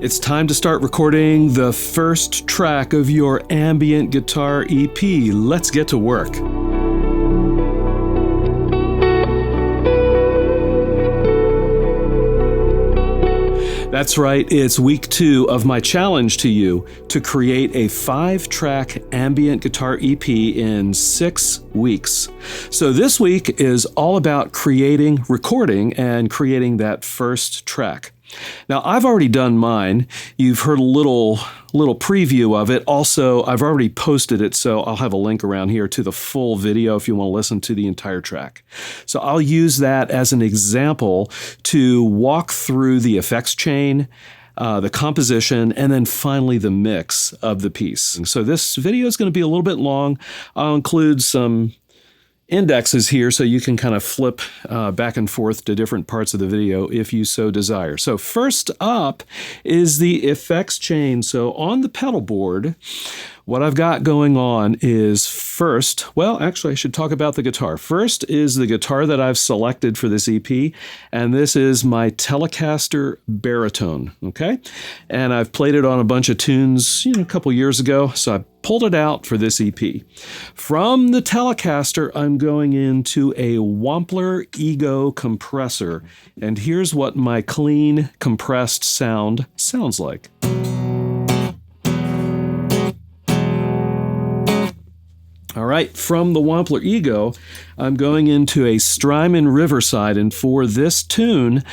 It's time to start recording the first track of your Ambient Guitar EP. Let's get to work. That's right, it's week 2 of my challenge to you to create a 5-track ambient guitar EP in 6 weeks. So this week is all about recording and creating that first track. Now, I've already done mine. You've heard a little preview of it. Also, I've already posted it, so I'll have a link around here to the full video if you want to listen to the entire track. So I'll use that as an example to walk through the effects chain, the composition, and then finally the mix of the piece. So this video is going to be a little bit long. I'll include some indexes here so you can kind of flip back and forth to different parts of the video if you so desire. So first up is the effects chain. So on the pedal board, what I've got going on is actually I should talk about the guitar. First is the guitar that I've selected for this EP, and this is my Telecaster Baritone, okay? And I've played it on a bunch of tunes, a couple years ago, so I pulled it out for this EP. From the Telecaster, I'm going into a Wampler Ego compressor, and here's what my clean, compressed sound sounds like. All right, from the Wampler Ego, I'm going into a Strymon Riverside, and for this tune,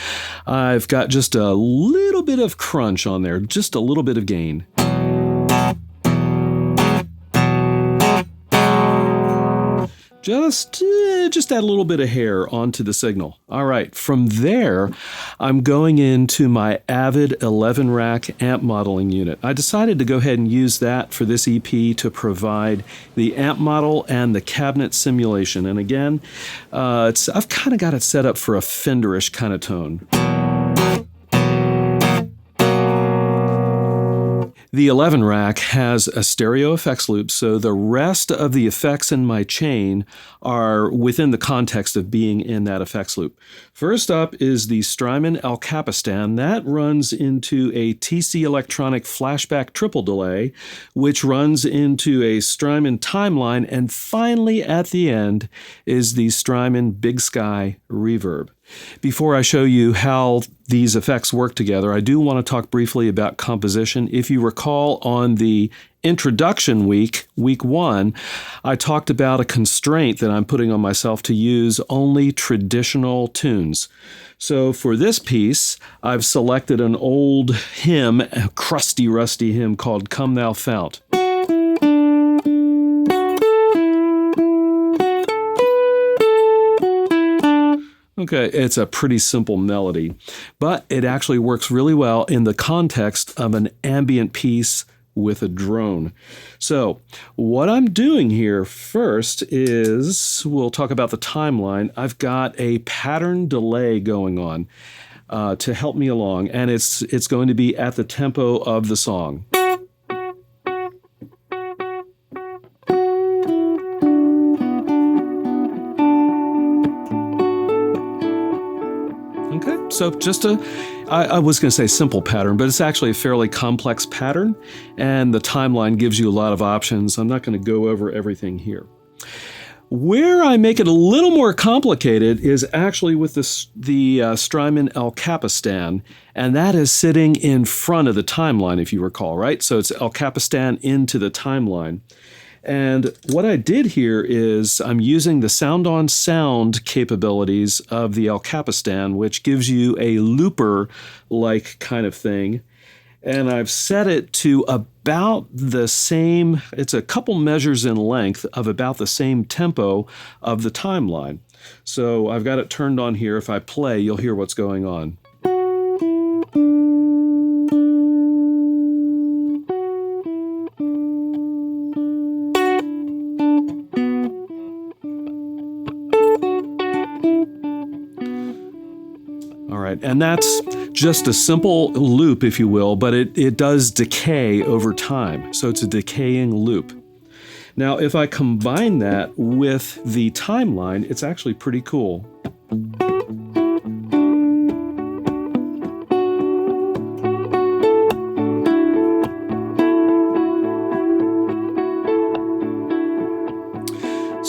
I've got just a little bit of crunch on there, just a little bit of gain. Just add a little bit of hair onto the signal. All right, from there, I'm going into my Avid 11-rack amp modeling unit. I decided to go ahead and use that for this EP to provide the amp model and the cabinet simulation. And again, I've kind of got it set up for a Fenderish kind of tone. The 11-rack has a stereo effects loop, so the rest of the effects in my chain are within the context of being in that effects loop. First up is the Strymon Capistan. That runs into a TC Electronic flashback triple delay, which runs into a Strymon timeline, and finally at the end is the Strymon BigSky Reverb. Before I show you how these effects work together, I do want to talk briefly about composition. If you recall, on the introduction week 1, I talked about a constraint that I'm putting on myself to use only traditional tunes. So for this piece, I've selected an old hymn, a crusty, rusty hymn called Come Thou Fount. Okay, it's a pretty simple melody, but it actually works really well in the context of an ambient piece with a drone. So what I'm doing here first is, we'll talk about the timeline. I've got a pattern delay going on to help me along, and it's going to be at the tempo of the song. So I was going to say simple pattern, but it's actually a fairly complex pattern, and the timeline gives you a lot of options. I'm not going to go over everything here. Where I make it a little more complicated is actually with the Strymon Capistan, and that is sitting in front of the timeline, if you recall, right? So it's Capistan into the timeline. And what I did here is I'm using the sound-on-sound capabilities of the Capistan, which gives you a looper-like kind of thing. And I've set it to about the same, it's a couple measures in length of about the same tempo of the timeline. So I've got it turned on here. If I play, you'll hear what's going on. And that's just a simple loop, if you will, but it does decay over time. So it's a decaying loop. Now, if I combine that with the timeline, it's actually pretty cool.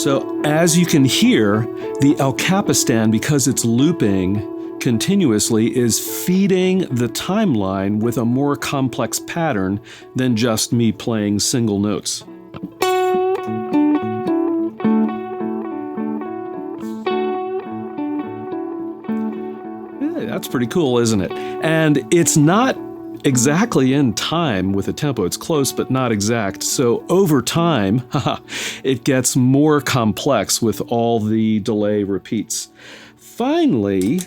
So as you can hear, the Capistan, because it's looping continuously, is feeding the timeline with a more complex pattern than just me playing single notes. That's pretty cool, isn't it? And it's not exactly in time with the tempo. It's close, but not exact. So over time, it gets more complex with all the delay repeats. Finally,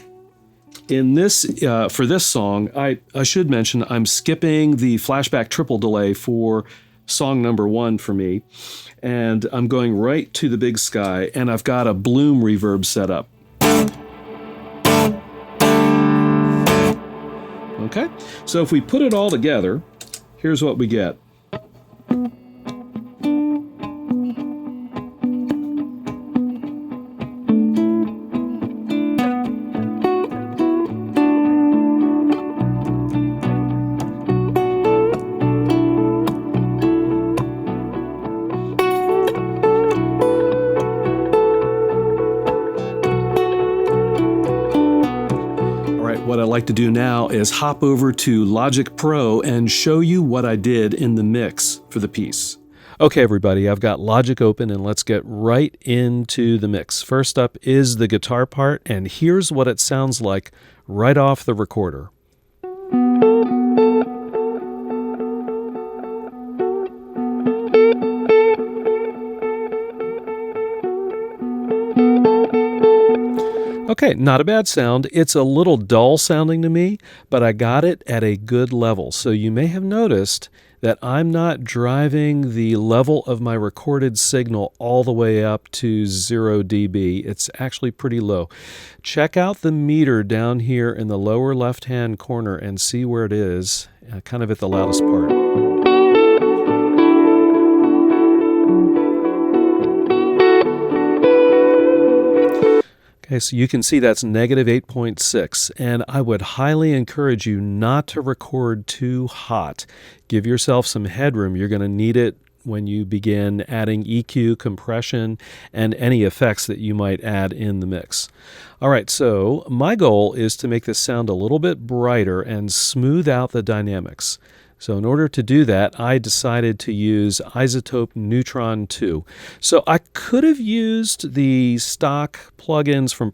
in this, for this song, I should mention I'm skipping the flashback triple delay for song number 1 for me. And I'm going right to the BigSky, and I've got a Bloom reverb set up. Okay, so if we put it all together, here's what we get. What I'd like to do now is hop over to Logic Pro and show you what I did in the mix for the piece. Okay, everybody, I've got Logic open and let's get right into the mix. First up is the guitar part, and here's what it sounds like right off the recorder. Okay, not a bad sound. It's a little dull sounding to me, but I got it at a good level. So you may have noticed that I'm not driving the level of my recorded signal all the way up to 0 dB. It's actually pretty low. Check out the meter down here in the lower left-hand corner and see where it is, kind of at the loudest part. Okay, so you can see that's negative 8.6, and I would highly encourage you not to record too hot. Give yourself some headroom. You're going to need it when you begin adding EQ, compression, and any effects that you might add in the mix. All right, so my goal is to make this sound a little bit brighter and smooth out the dynamics. So in order to do that, I decided to use Isotope Neutron 2. So I could have used the stock plugins from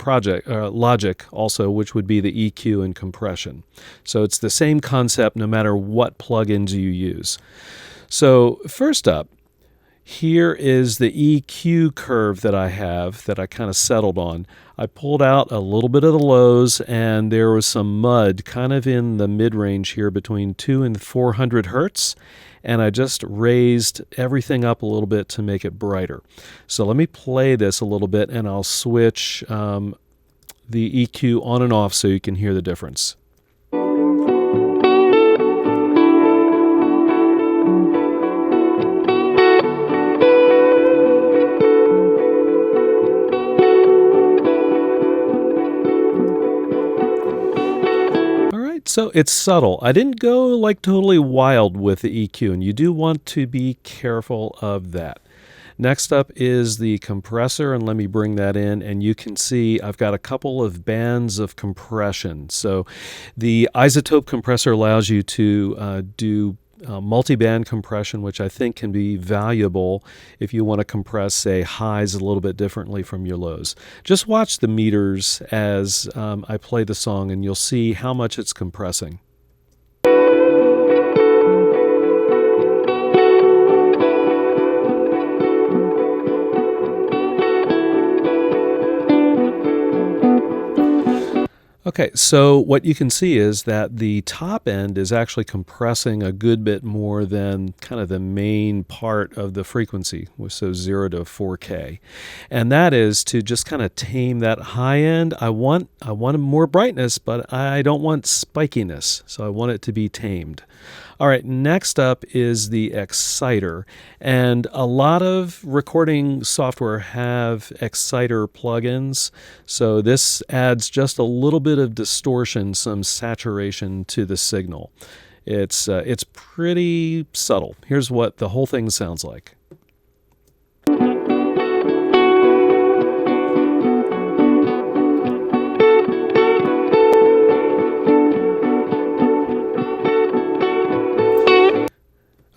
Logic also, which would be the EQ and compression. So it's the same concept no matter what plugins you use. So first up, here is the EQ curve that I have that I kind of settled on. I pulled out a little bit of the lows, and there was some mud kind of in the mid-range here between 200 and 400 hertz, and I just raised everything up a little bit to make it brighter. So let me play this a little bit, and I'll switch the EQ on and off so you can hear the difference. So it's subtle. I didn't go like totally wild with the EQ, and you do want to be careful of that. Next up is the compressor, and let me bring that in, and you can see I've got a couple of bands of compression. So the Isotope compressor allows you to do multi-band compression, which I think can be valuable if you want to compress, say, highs a little bit differently from your lows. Just watch the meters as I play the song, and you'll see how much it's compressing. Okay, so what you can see is that the top end is actually compressing a good bit more than kind of the main part of the frequency, so 0 to 4K. And that is to just kind of tame that high end. I want more brightness, but I don't want spikiness, so I want it to be tamed. All right, next up is the exciter, and a lot of recording software have exciter plugins, so this adds just a little bit of distortion, some saturation to the signal. It's pretty subtle. Here's what the whole thing sounds like.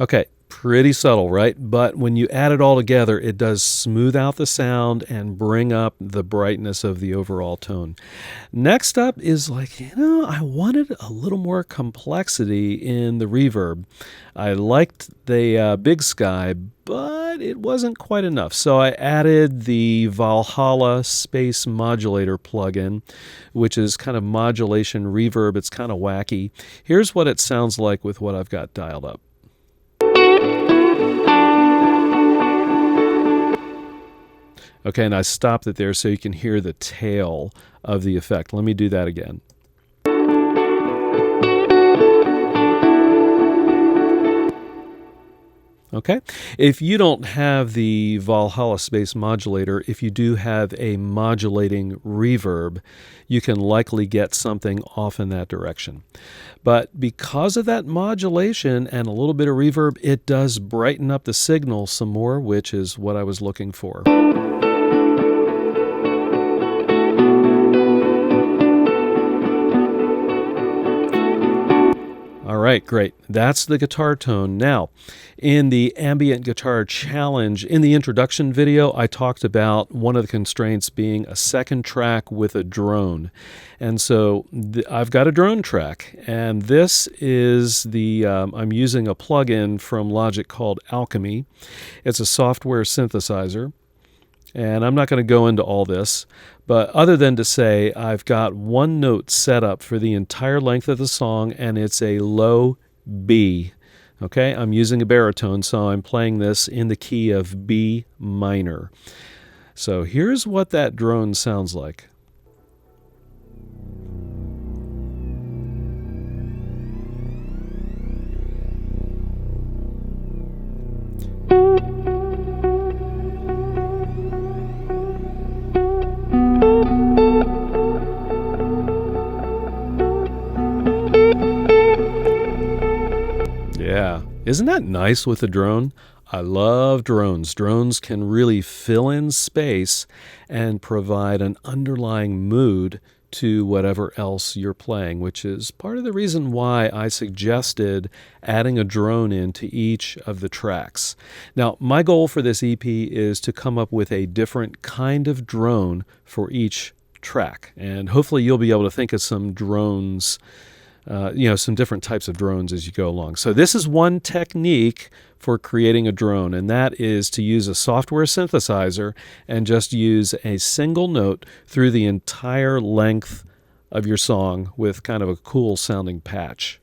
Okay, pretty subtle, right? But when you add it all together, it does smooth out the sound and bring up the brightness of the overall tone. Next up is I wanted a little more complexity in the reverb. I liked the BigSky, but it wasn't quite enough. So I added the Valhalla Space Modulator plugin, which is kind of modulation reverb. It's kind of wacky. Here's what it sounds like with what I've got dialed up. Okay, and I stopped it there so you can hear the tail of the effect. Let me do that again. Okay, if you don't have the Valhalla Space Modulator, if you do have a modulating reverb, you can likely get something off in that direction. But because of that modulation and a little bit of reverb, it does brighten up the signal some more, which is what I was looking for. All right, great. That's the guitar tone. Now, in the Ambient Guitar Challenge, in the introduction video, I talked about one of the constraints being a second track with a drone. And so I've got a drone track, and this is I'm using a plugin from Logic called Alchemy. It's a software synthesizer. And I'm not going to go into all this, but other than to say I've got one note set up for the entire length of the song, and it's a low B. Okay, I'm using a baritone, so I'm playing this in the key of B minor. So here's what that drone sounds like. Yeah, isn't that nice with a drone? I love drones. Drones can really fill in space and provide an underlying mood to whatever else you're playing, which is part of the reason why I suggested adding a drone into each of the tracks. Now, my goal for this EP is to come up with a different kind of drone for each track, and hopefully you'll be able to think of some drones, some different types of drones as you go along. So this is one technique for creating a drone, and that is to use a software synthesizer and just use a single note through the entire length of your song with kind of a cool sounding patch.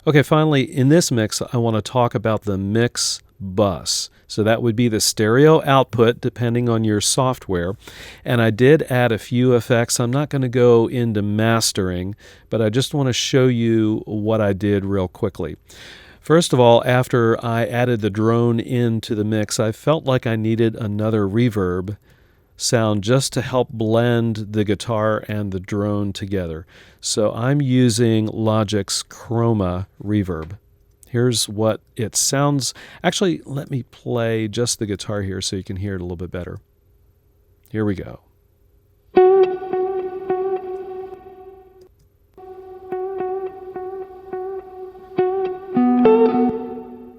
Okay, finally, in this mix, I want to talk about the mix bus. So that would be the stereo output depending on your software. And I did add a few effects. I'm not going to go into mastering, but I just want to show you what I did real quickly. First of all, after I added the drone into the mix, I felt like I needed another reverb sound just to help blend the guitar and the drone together. So I'm using Logic's Chroma reverb. Here's what it sounds. Actually, let me play just the guitar here so you can hear it a little bit better. Here we go.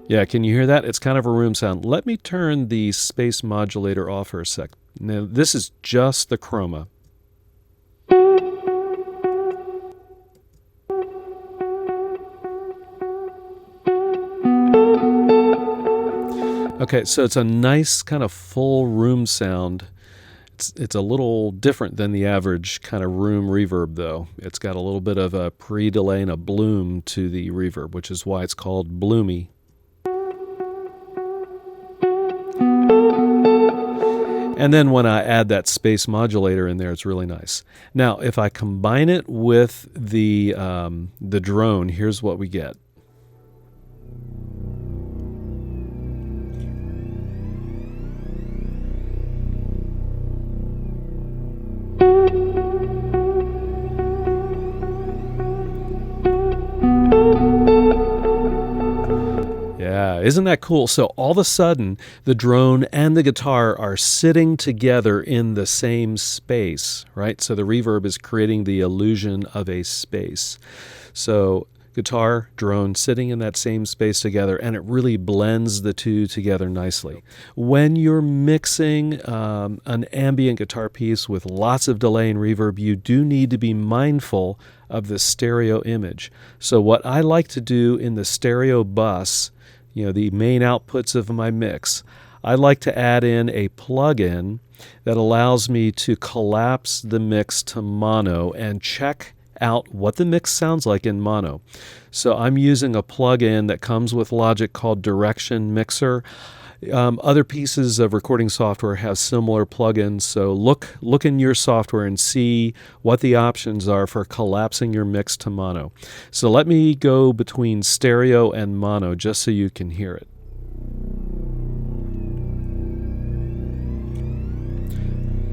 Yeah, can you hear that? It's kind of a room sound. Let me turn the space modulator off for a sec. Now, this is just the chroma. Okay, so it's a nice kind of full room sound. It's a little different than the average kind of room reverb, though. It's got a little bit of a pre-delay and a bloom to the reverb, which is why it's called bloomy. And then when I add that space modulator in there, it's really nice. Now, if I combine it with the drone, here's what we get. Yeah, isn't that cool? So all of a sudden, the drone and the guitar are sitting together in the same space, right? So the reverb is creating the illusion of a space. So guitar, drone sitting in that same space together, and it really blends the two together nicely. When you're mixing an ambient guitar piece with lots of delay and reverb, you do need to be mindful of the stereo image. So what I like to do in the stereo bus, the main outputs of my mix, I like to add in a plug-in that allows me to collapse the mix to mono and check out what the mix sounds like in mono. So I'm using a plug-in that comes with Logic called Direction Mixer. Other pieces of recording software have similar plugins, so look in your software and see what the options are for collapsing your mix to mono. So let me go between stereo and mono just so you can hear it.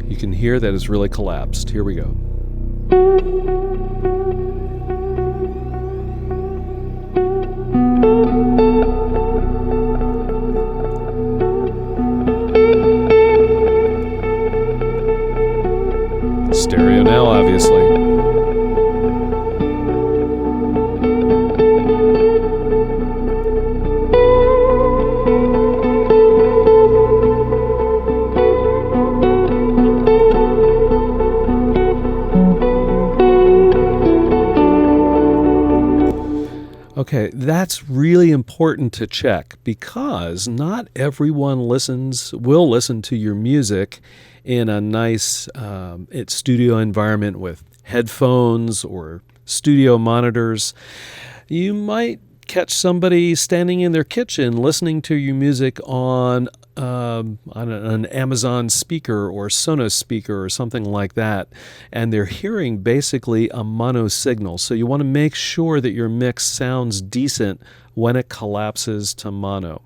You can hear that it's really collapsed. Here we go. Stereo now, obviously. Okay, that's really important to check because not everyone will listen to your music in a nice studio environment with headphones or studio monitors. You might catch somebody standing in their kitchen listening to your music on an Amazon speaker or Sonos speaker or something like that, and they're hearing basically a mono signal. So you want to make sure that your mix sounds decent when it collapses to mono.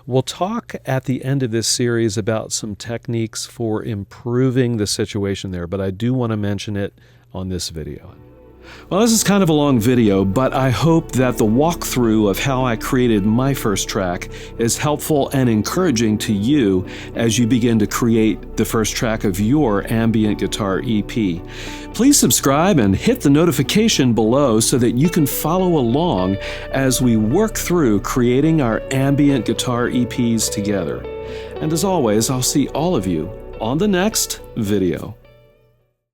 We'll talk at the end of this series about some techniques for improving the situation there, but I do want to mention it on this video. Well, this is kind of a long video, but I hope that the walkthrough of how I created my first track is helpful and encouraging to you as you begin to create the first track of your ambient guitar EP. Please subscribe and hit the notification below so that you can follow along as we work through creating our ambient guitar EPs together. And as always, I'll see all of you on the next video.